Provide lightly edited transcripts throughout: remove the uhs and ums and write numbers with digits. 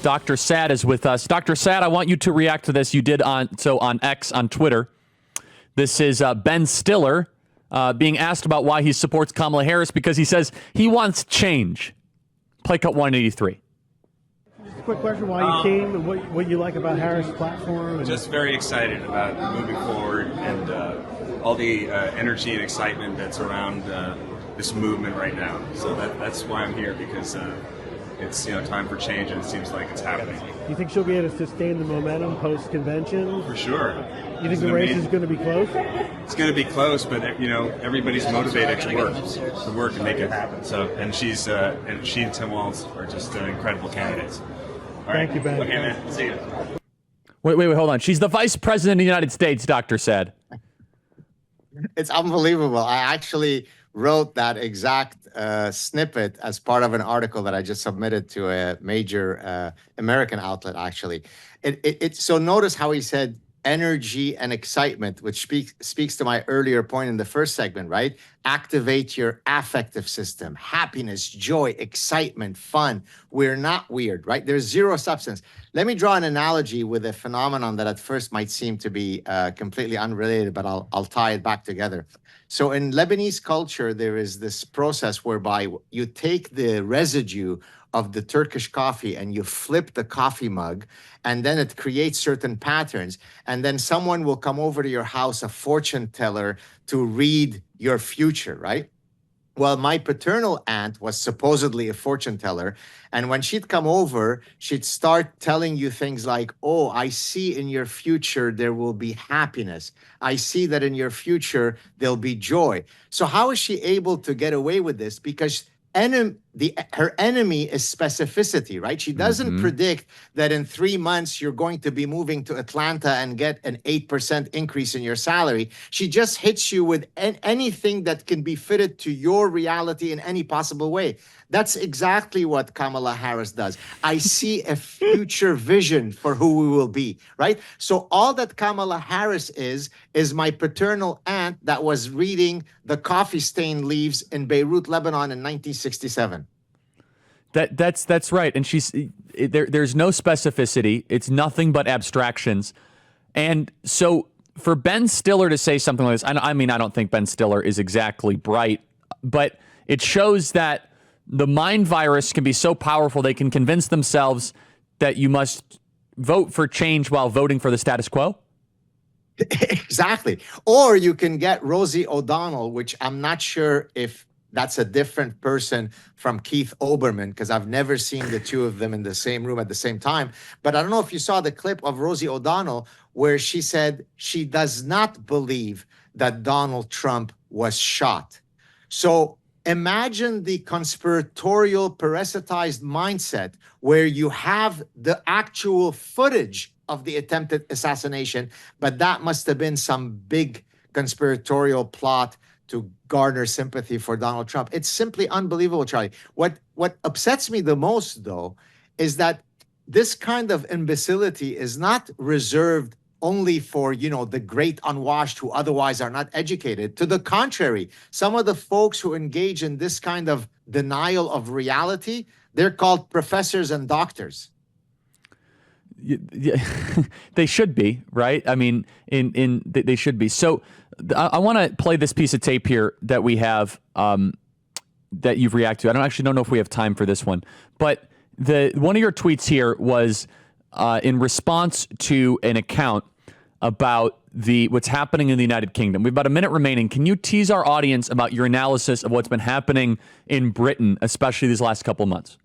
Dr. Saad is with us. Dr. Saad, I want you to react to this. You did on X, on Twitter. This is Ben Stiller being asked about why he supports Kamala Harris because he says he wants change. Play cut 183. Just a quick question, why you came and what you like about Harris' platform? Just very excited about moving forward and all the energy and excitement that's around this movement right now. So that's why I'm here, because it's time for change, and it seems like it's happening. Do you think she'll be able to sustain the momentum post-convention? For sure. You think the race is going to be close? It's going to be close, but everybody's motivated to work and make it happen. So, and she and Tim Walz are just incredible candidates. All right. Thank you, Ben. Okay, man. See you. Wait, hold on. She's the Vice President of the United States, Dr. Saad. It's unbelievable. I actually wrote that exact snippet as part of an article that I just submitted to a major American outlet, actually. So notice how he said energy and excitement, which speaks to my earlier point in the first segment, right? Activate your affective system, happiness, joy, excitement, fun. We're not weird, right? There's zero substance. Let me draw an analogy with a phenomenon that at first might seem to be completely unrelated, but I'll tie it back together. So in Lebanese culture, there is this process whereby you take the residue of the Turkish coffee and you flip the coffee mug, and then it creates certain patterns. And then someone will come over to your house, a fortune teller, to read your future, right? Well, my paternal aunt was supposedly a fortune teller. And when she'd come over, she'd start telling you things like, oh, I see in your future there will be happiness. I see that in your future there'll be joy. So how is she able to get away with this? Because her enemy is specificity, right? She doesn't predict that in 3 months you're going to be moving to Atlanta and get an 8% increase in your salary. She just hits you with anything that can be fitted to your reality in any possible way. That's exactly what Kamala Harris does. I see a future vision for who we will be, right? So all that Kamala Harris is my paternal aunt that was reading the coffee stain leaves in Beirut, Lebanon in 1967. That's right. And there's no specificity. It's nothing but abstractions. And so for Ben Stiller to say something like this, I mean, I don't think Ben Stiller is exactly bright, but it shows that the mind virus can be so powerful they can convince themselves that you must vote for change while voting for the status quo. Exactly. Or you can get Rosie O'Donnell, which I'm not sure if that's a different person from Keith Olbermann, because I've never seen the two of them in the same room at the same time. But I don't know if you saw the clip of Rosie O'Donnell where she said she does not believe that Donald Trump was shot. So imagine the conspiratorial, parasitized mindset where you have the actual footage of the attempted assassination, but that must have been some big conspiratorial plot to garner sympathy for Donald Trump. It's simply unbelievable, Charlie. What upsets me the most, though, is that this kind of imbecility is not reserved only for, the great unwashed who otherwise are not educated. To the contrary, some of the folks who engage in this kind of denial of reality, they're called professors and doctors. Yeah, they should be, right? I mean, they should be. So I want to play this piece of tape here that we have that you've reacted to. I don't know if we have time for this one, but one of your tweets here was in response to an account about what's happening in the United Kingdom. We have about a minute remaining. Can you tease our audience about your analysis of what's been happening in Britain, especially these last couple of months?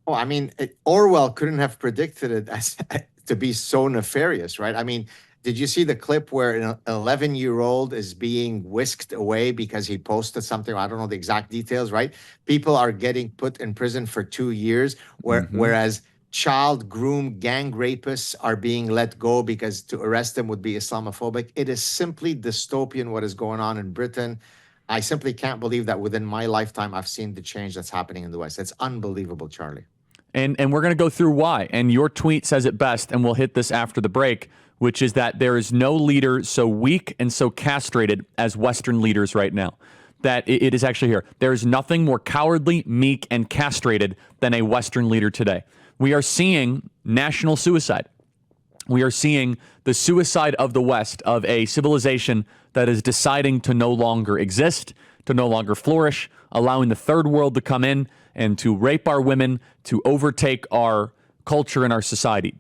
Oh, I mean, Orwell couldn't have predicted it to be so nefarious, right? I mean, did you see the clip where an 11-year-old is being whisked away because he posted something? I don't know the exact details, right? People are getting put in prison for 2 years, whereas child groom gang rapists are being let go because to arrest them would be Islamophobic. It is simply dystopian what is going on in Britain. I simply can't believe that within my lifetime I've seen the change that's happening in the West. It's unbelievable, Charlie. And we're going to go through why. And your tweet says it best, and we'll hit this after the break, which is that there is no leader so weak and so castrated as Western leaders right now. That it is actually here. There is nothing more cowardly, meek, and castrated than a Western leader today. we are seeing national suicide. We are seeing the suicide of the West, of a civilization that is deciding to no longer exist, to no longer flourish, allowing the third world to come in and to rape our women, to overtake our culture and our society.